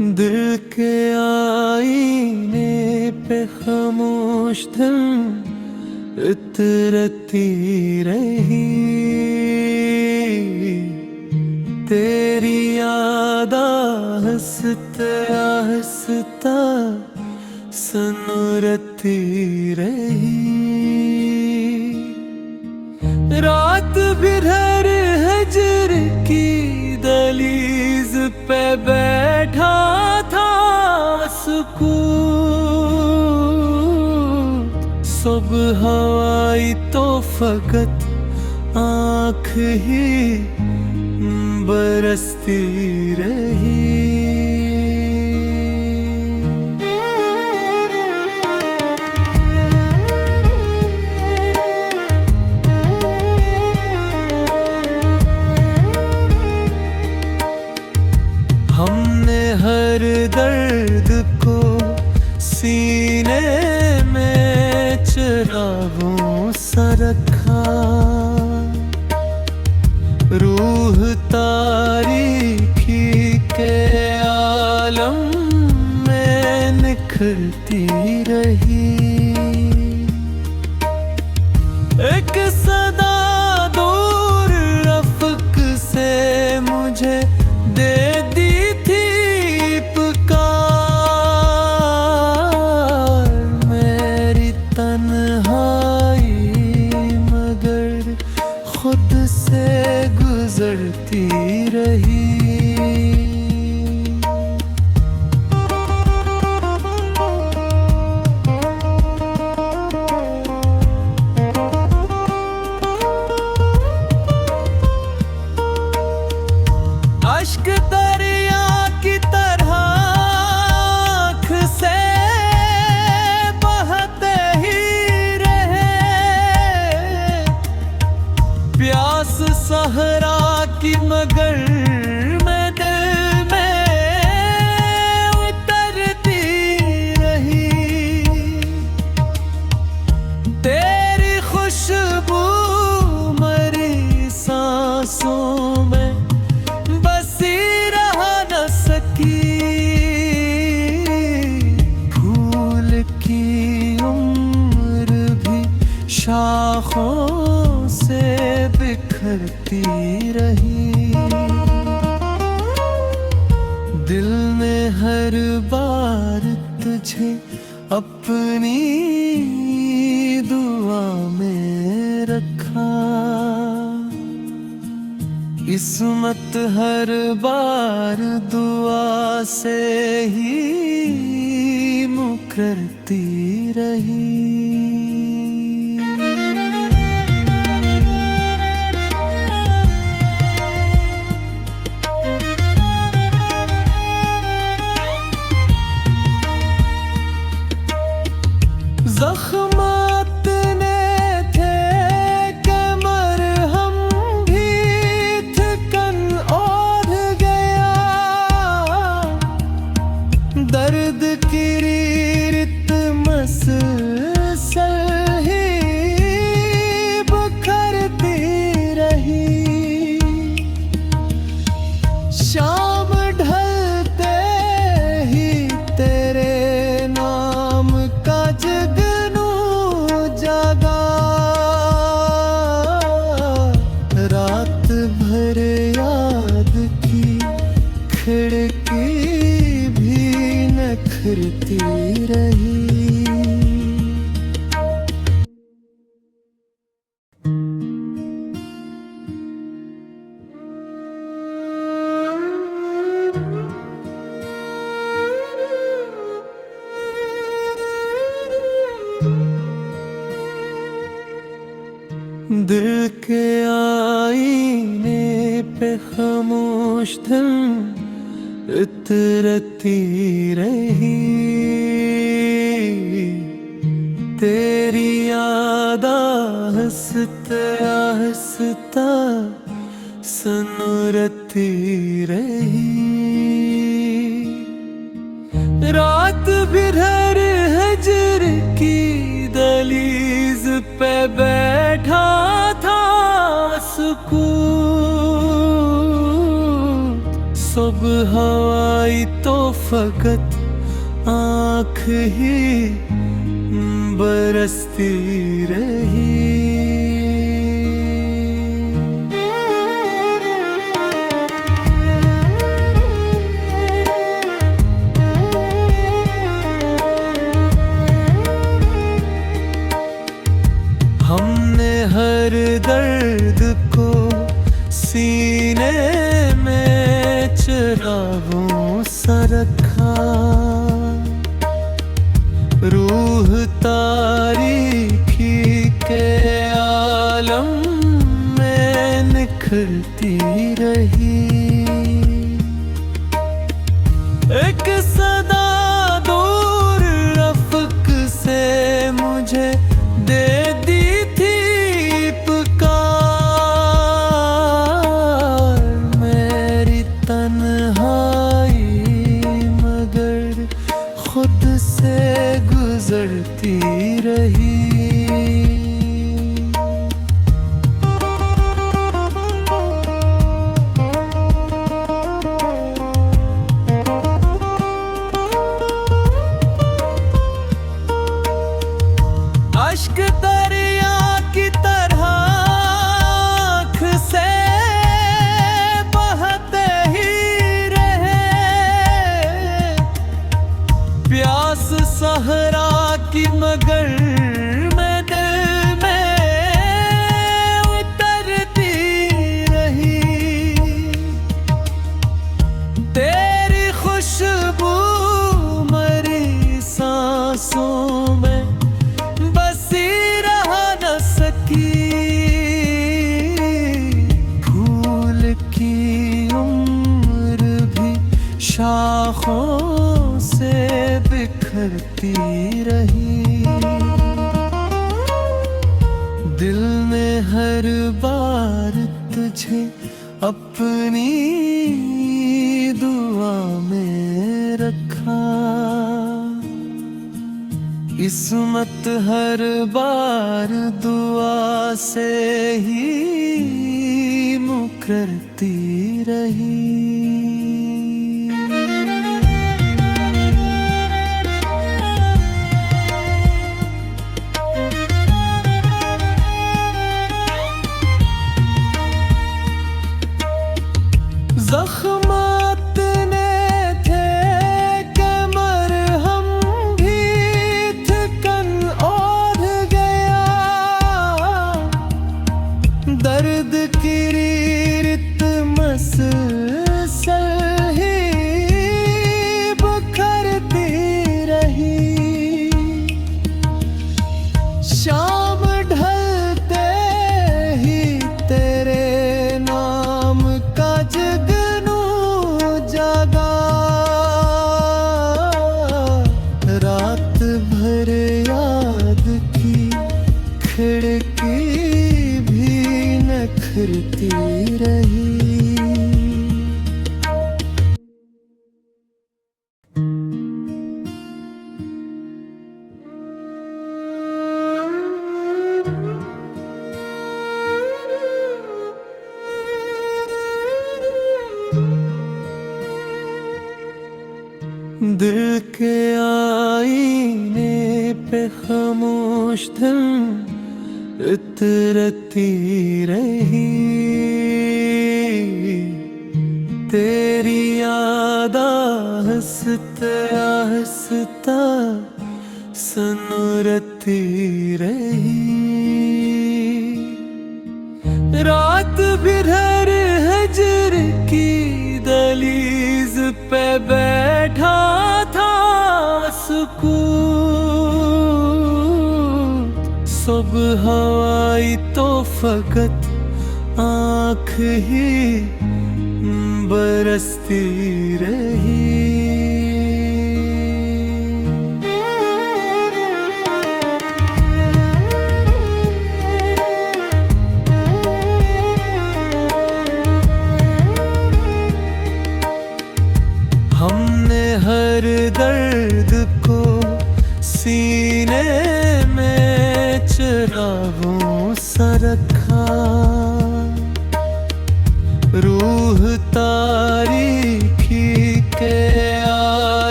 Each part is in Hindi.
दिल के आईने पे खामोश दिल इतरती रही। तेरी याद आहिस्ता आहिस्ता सनुरती रही। रात भी हर हजर की दहलीज पे बैठा था सुकून। सुबह आई तो फकत आँख ही बरसती रही। हमने हर दर्द को सीने में चिरागों सा रखा। रूह तारीकी के आलम में निखरती रही। एक सदा दूर रफ़्क से मुझे दे दी थी पुकार। मेरी तन्हाई मगर खुद से गुजरती रही। अश्क दरिया की तरह आँख से बहते ही रहे। प्यास सहरा की मगर मैं दिल में उतरती रही। तेरी खुशबू मरी सांसों में बसी रहा न सकी। फूल की उम्र भी शाखों से बिखरती रही। दिल ने हर बार तुझे अपनी दुआ में रखा। किस्मत हर बार दुआ से ही मुकरती रही। ज़ख्मात ने थे कि मरहम भी थकन ओढ़ गया। दर्द की रीत मसलसल ही बिखरती रही। शाम ढलते ही तेरे नाम का जगनू जागा। रात भर याद की खिड़की भी नखरती रही। दिल के आईने पे खामोश दिल इतरती रही। तेरी याद आहिस्ता आहिस्ता सनुरती रही। रात भी हर हजर की दहलीज पे बैठा था सुकून। सुबह हवाई तो फकत आँख ही बरसती रही। हमने हर दर्द को सीने में चिरागों सा रखा, रूह तारीकी के आलम में निखरती रही। एक सदा दूर अफक से मुझे दे दी थी पुकार, मेरी तन्हाई मगर खुद से गुजरती रही। अश्क दरिया की तरह आँख से बहते ही रहे, प्यास सहरा की मगर मैं दिल में उतरती रही। तेरी खुशबू मरी सांसों में बसी रहा न सकी, फूल की उम्र भी शाखों से बिखरती रही। दिल ने हर बार तुझे अपनी दुआ में रखा, किस्मत हर बार दुआ से ही मुकरती रही। ज़ख्मात ने थे कि मरहम भी थकन ओढ़ गया, दर्द की रीत मसलसल ही बिखरती रही। शाम ढलते ही तेरे नाम का जगनू जागा, रात भर याद की खिड़की भी नखरती रही। दिल के आईने पे खामोश दिल इतरती रही, तेरी याद हंसते हंसता सनुरती रही। रात भर हजर की दहलीज पे बैठा था सुकून, सुबह आई तो फकत आँख ही बरसती रही। हमने हर दर्द को सीने में चिरागों सा रखा, रूह तारीकी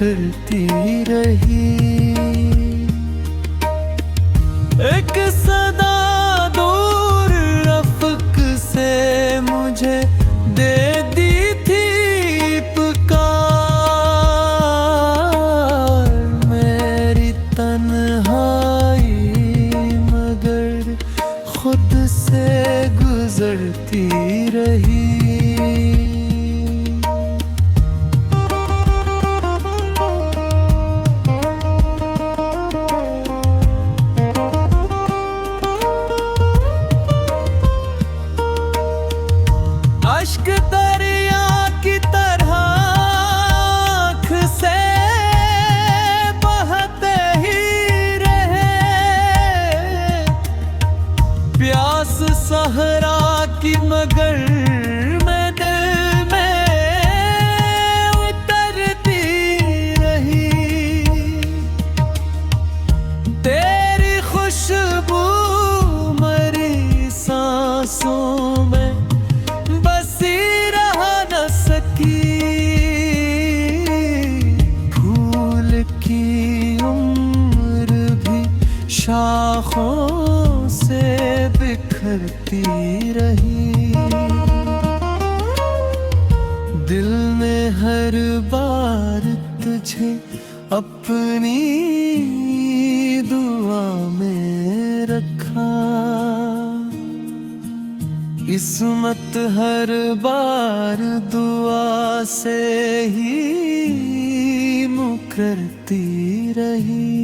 निखरती रही। एक सदा दूर अफक से मुझे दे दी थी पुकार। मेरी तन्हाई मगर खुद से गुजरती रही। अश्क दरिया की तरह आँख से बहते ही रहे। प्यास सहरा की मगर मैं दिल में उतरती रही। तेरी खुशबू मरी सांसों में बसी रहा न सकी। फूल की उम्र भी शाखों से बिखरती रही। दिल ने हर बार तुझे अपनी दुआ में रखा। किस्मत हर बार दुआ से ही मुकरती रही।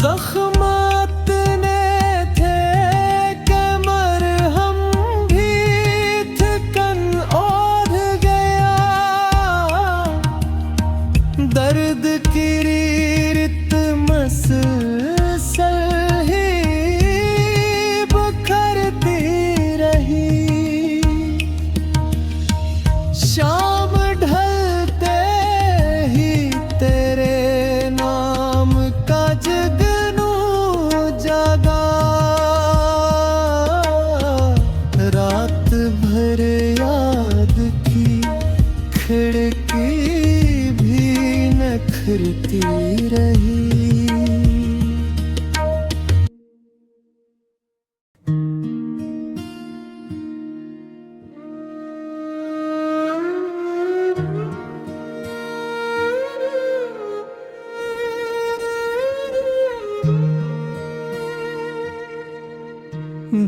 ज़ख्मात ने थे कि मरहम भी थकन ओढ़ गया। दर्द की रीत मसलसल ही बिखरती रही। शाम ढलते ही तेरे नाम का जगनू जागा। रात भर याद की खिड़की भी नखरती रही।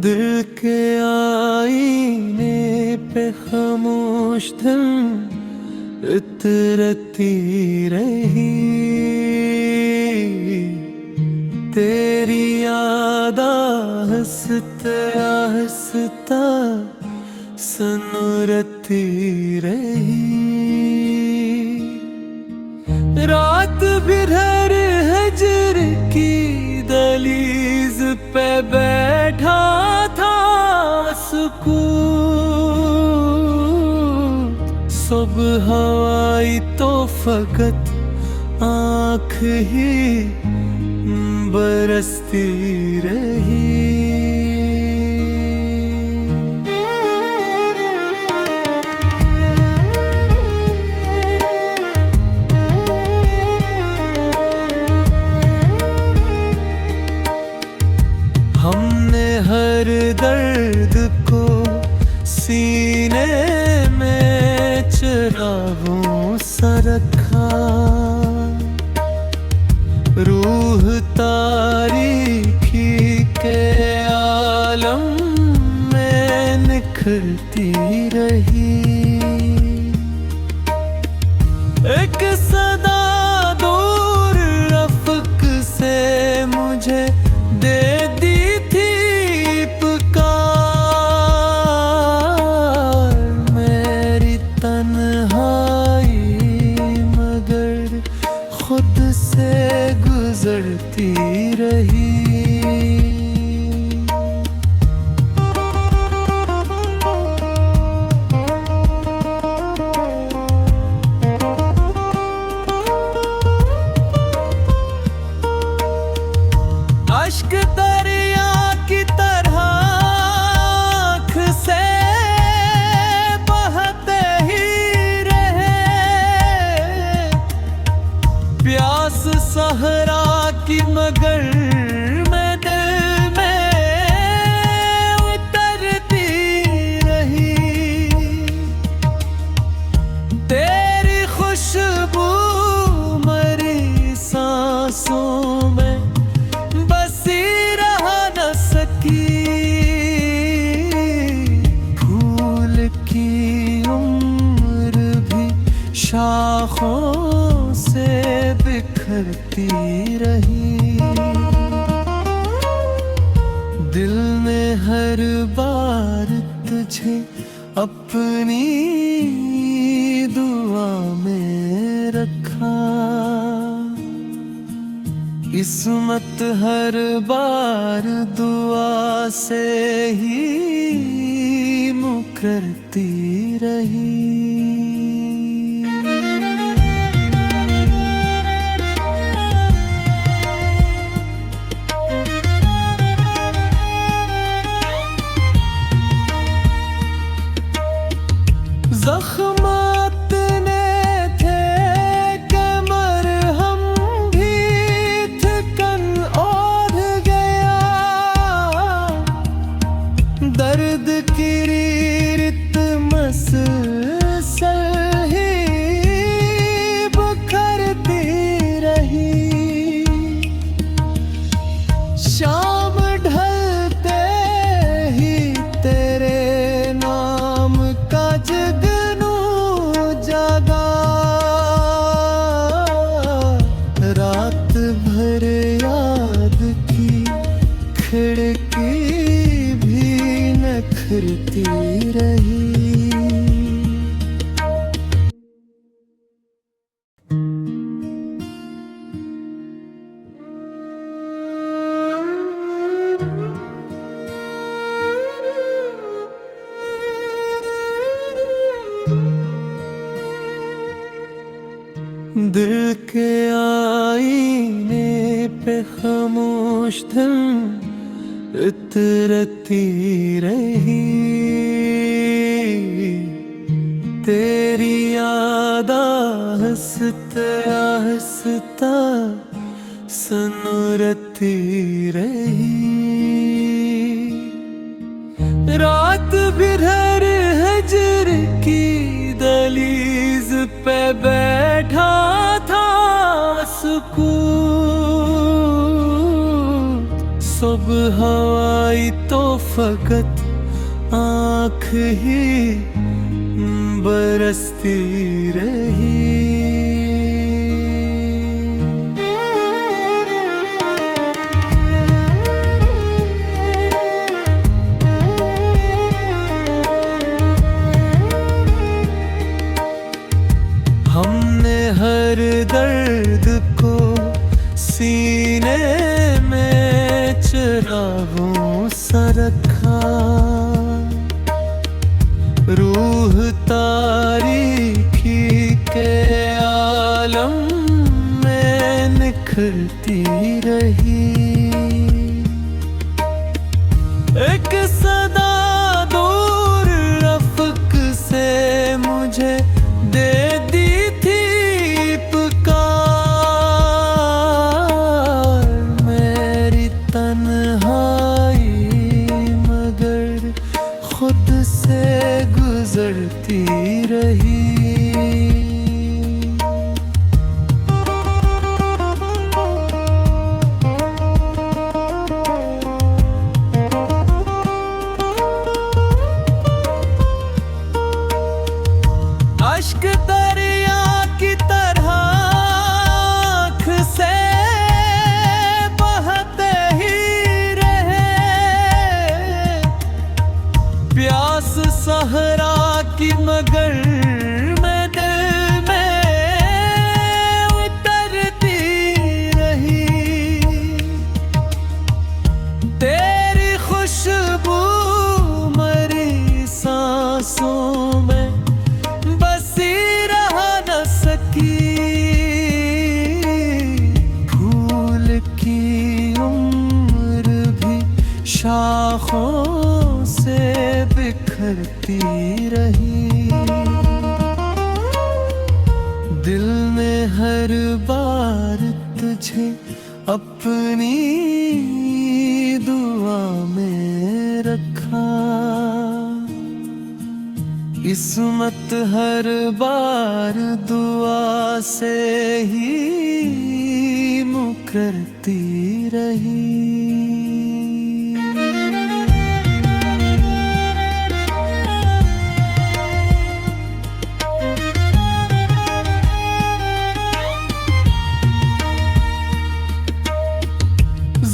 दिल के आईने पे खामोश दिल इतरती रही। तेरी याद हंसता हंसता सनुरती रही। रात भर हजर की दलीज पे बैठा था सुकून। सुबह आई तो फकत आँख ही बरसती रही। हमने हर दर्द को सीने में चिरागों सा रखा। रूह तारीकी के आलम में निखरती रही। एक सदा दूर अफक से मुझे दे दी थी पुकार। मेरी तन्हाई मगर खुद से गुजरती रही। सहरा की मगर मैं दिल में उतरती रही। तेरी खुशबू मरी सांसों में बसी रहा न सकी। फूल की उम्र भी शाखों से बिखरती रही। दिल में हर बार तुझे अपनी दुआ में रखा। किस्मत हर बार दुआ से ही मुकरती रही। ज़ख्मात ने थे कि मरहम भी थकन ओढ़ गया। दर्द की रीत मसलसल ही बिखरती रही। शाम ढलते ही तेरे नाम का जगनू जागा। रात भर याद की खिड़की भी नखरती रही। दिल के आईने पे खामोश धन उतरती रही। तेरी याद हंसता हंसता सनुरती रही। रात बिरहर हजर की दलीज पे बैठा था सुकून। सुबह आई तो फकत आँख ही बरसती रही। हमने हर दर्द को सीने में चिरागों सा रखा। रूह तारीकी के आलम में निखरती रही। एक सदा दूर रफ़्क़ से मुझे दे दी थी पुकार। मेरी तन्हाई मगर खुद से गुजरती रही। अश्क दरिया की तरह आँख से बहते ही रहे। प्यास सहरा की मगर मैं दिल में उतरती रही। तेरी खुशबू मरी सांसों में बसी रहा न सकी। फूल की उम्र भी शाखों से बिखरती रही। दिल में हर बार तुझे तुझे अपनी दुआ में रखा। किस्मत हर बार दुआ से ही मुकरती रही।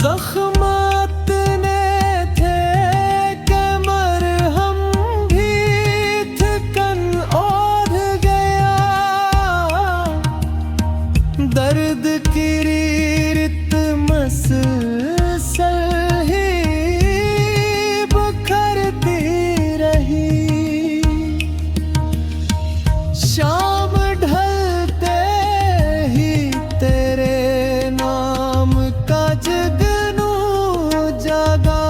ज़ख्मात ने थे कि मरहम भी थकन ओढ़ गया। दर्द की रीत मसलसल ही बिखरती रही। शाम ढलते ही तेरे नाम का जगनू जागा।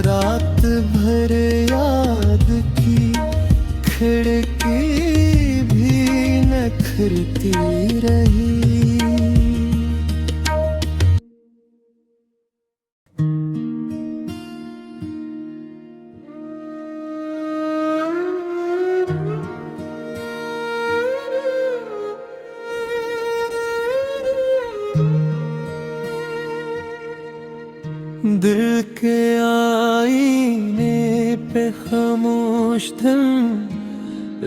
रात भर याद की खिड़की भी नखरती रही। दिल के आईने पे खामोश दिल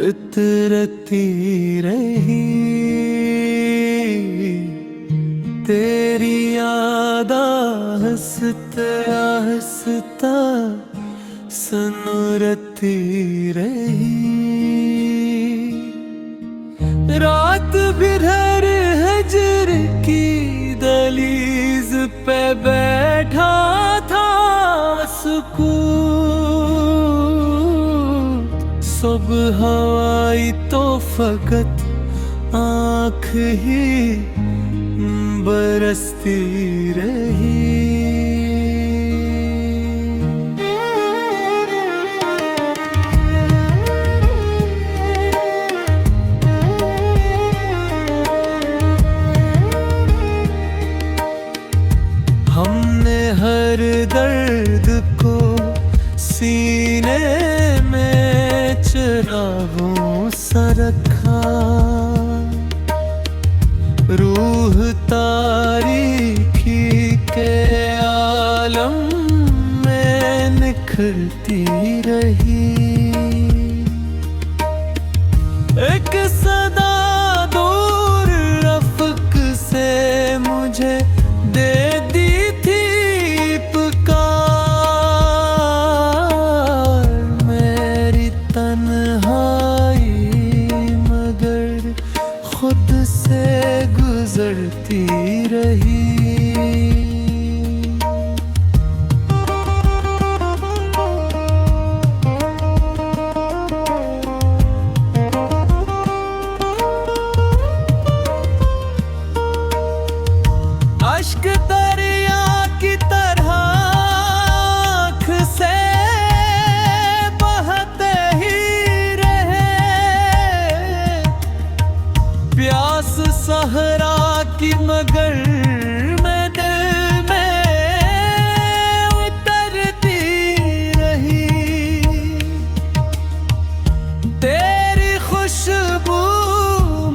इतरती रही। तेरी याद हंसता हंसता सनुरती रही। रात बिरहर हजर की दलीज पे बैठा था सुकून। सुबह आई तो फकत आँख ही बरसती रही। हमने हर दर्द को सीने में चिरागों सा रखा। रूह तारीकी के आलम में निखरती रही। एक सदा दूर रफ़्क से मुझे दे दी थी पुकार। मेरी तन्हाई मगर खुद से गुजरती रही। अश्क दरिया की तरह आँख से बहते ही रहे। प्यास सहरा की मगर मैं दिल में उतरती रही। तेरी खुशबू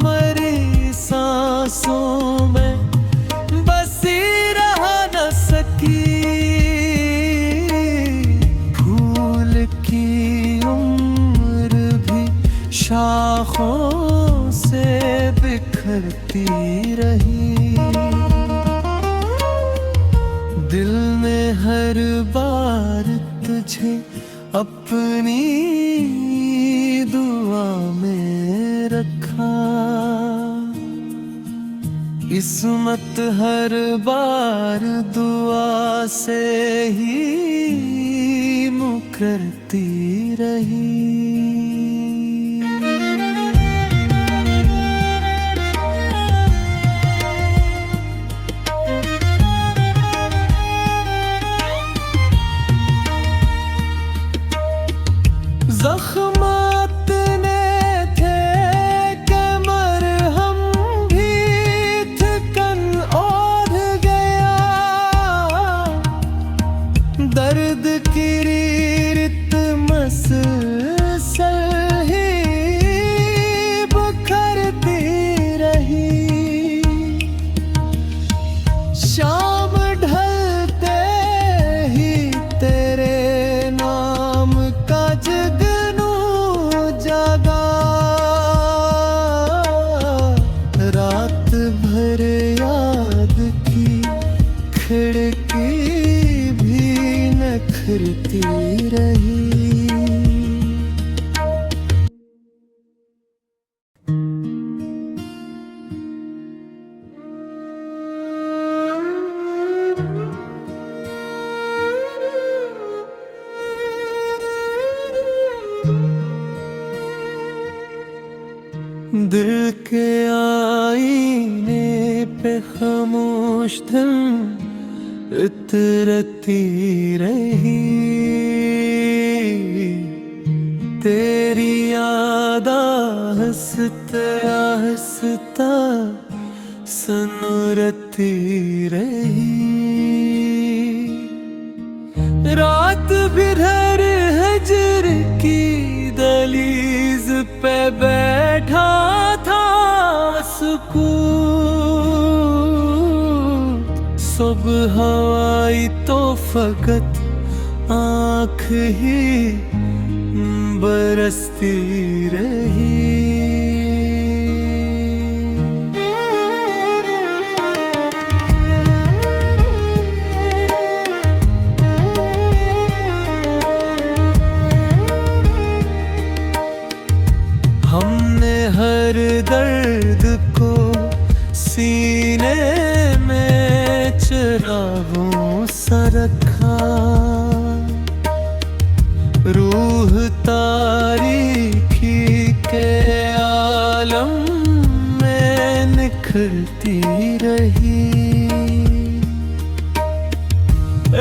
मरी सांसों में बसी रहा न सकी। फूल की उम्र भी शाखों से बिखरती रही। दिल में हर बार तुझे अपनी दुआ में रखा। किस्मत हर बार दुआ से ही मुकरती रही। ज़ख्मात ने थे कि मरहम दिल के आईने पे खामोश दिल इतरती रही, तेरी याद आहिस्ता आहिस्ता सनुरती रही। रात भर हजर की दहलीज पे बैठा था सुकून, सुबह आई तो फकत आँख ही बरसती रही। हमने हर दर्द को सीने में चिरागों सा रखा, रूह तारीखी के आलम में निखरती रही।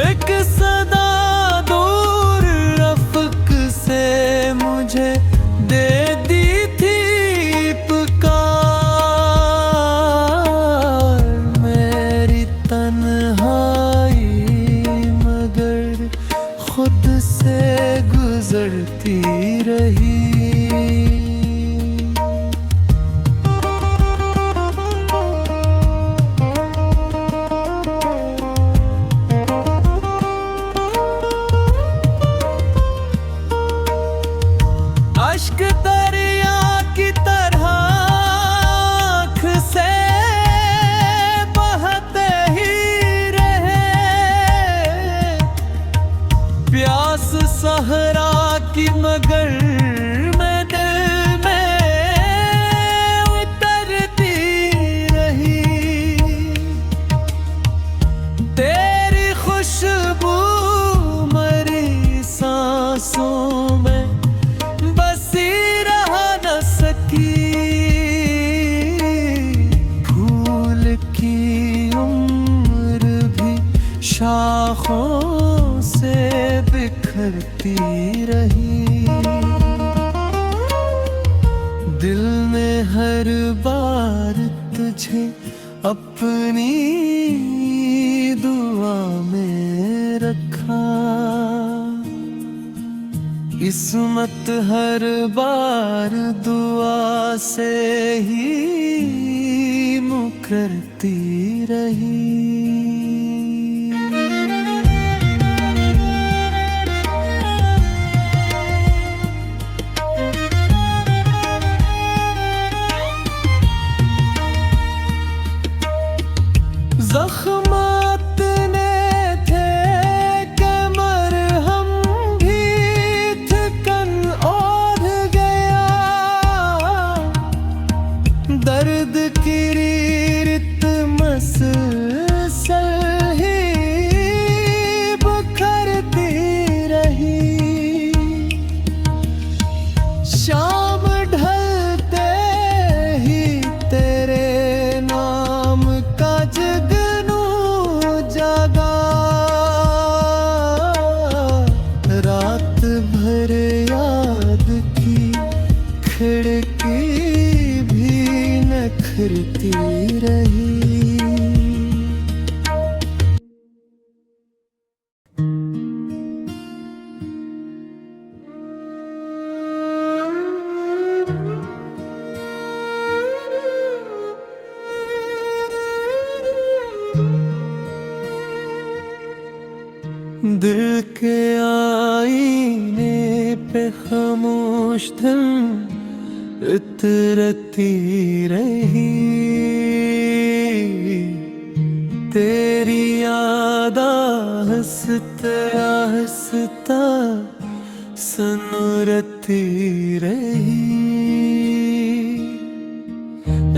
एक सदा दूर रफ़्क से मुझे दे दी थी पुकार, मेरी तन्हाई मगर खुद से गुजरती रही। अश्क दरिया की तरह आँख से बहते ही रहे, प्यास सहरा की मगर मैं दिल में उतरती रही। तेरी खुशबू मरी सांसों में बसी रहा न सकी, फूल की उम्र भी शाखों से बिखरती रही। दिल में हर बार तुझे अपनी दुआ में रखा, किस्मत हर बार दुआ से ही मुकरती रही। ज़ख्मात ने थे कि मरहम भी थकन ओढ़ गया, दर्द की रीत मसलसल ही बिखरती रही। शाम ढलते ही तेरे नाम का जगनू जागा, रात भर याद की खिड़की भी नखरती रही। दिल के आईने पे खामोश दिल इतरती रही, तेरी याद आहिस्ता आहिस्ता सनुरती रही।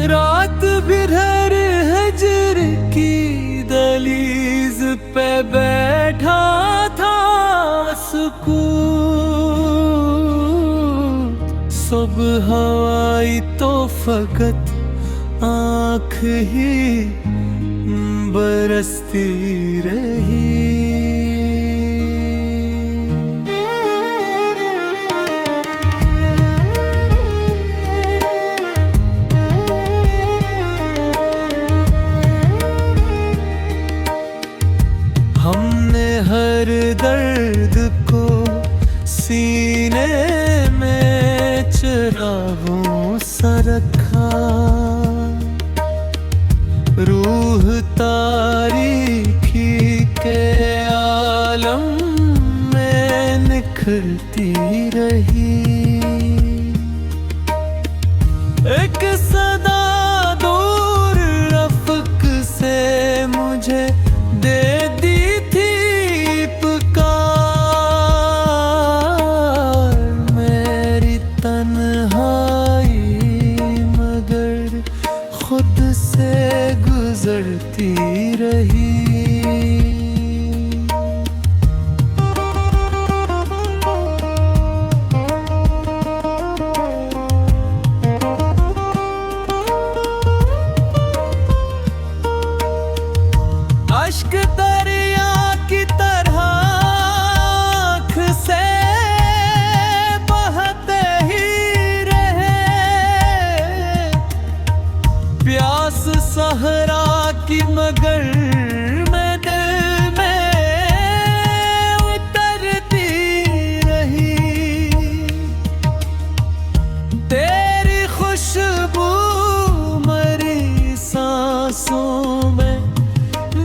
रात भर हजर की दहलीज पे बैठा था सुकून, सुबह आई तो फकत आँख ही बरसती रही। हमने हर दर्द को सीने में चिरागों सा रखा, रूह तारीखी के आलम में निखरती रही। एक सदा दूर रफ़्क से मुझे दे दी थी पुकार, मेरी तन्हाई मगर खुद से गुजरती रही। अश्क दरिया की तरह आँख से बहते ही रहे, प्यास सहरा की मगर मैं दिल में उतरती रही। तेरी खुशबू मरी सांसों में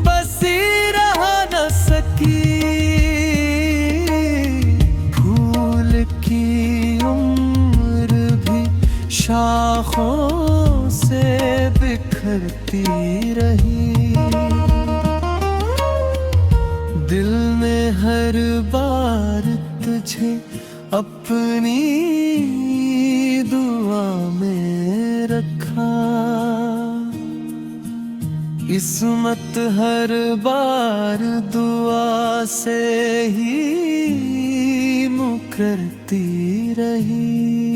बसी रहा न सकी, फूल की उम्र भी शाखों से बिखरती रही। दिल में हर बार तुझे अपनी दुआ में रखा, किस्मत हर बार दुआ से ही मुकरती रही।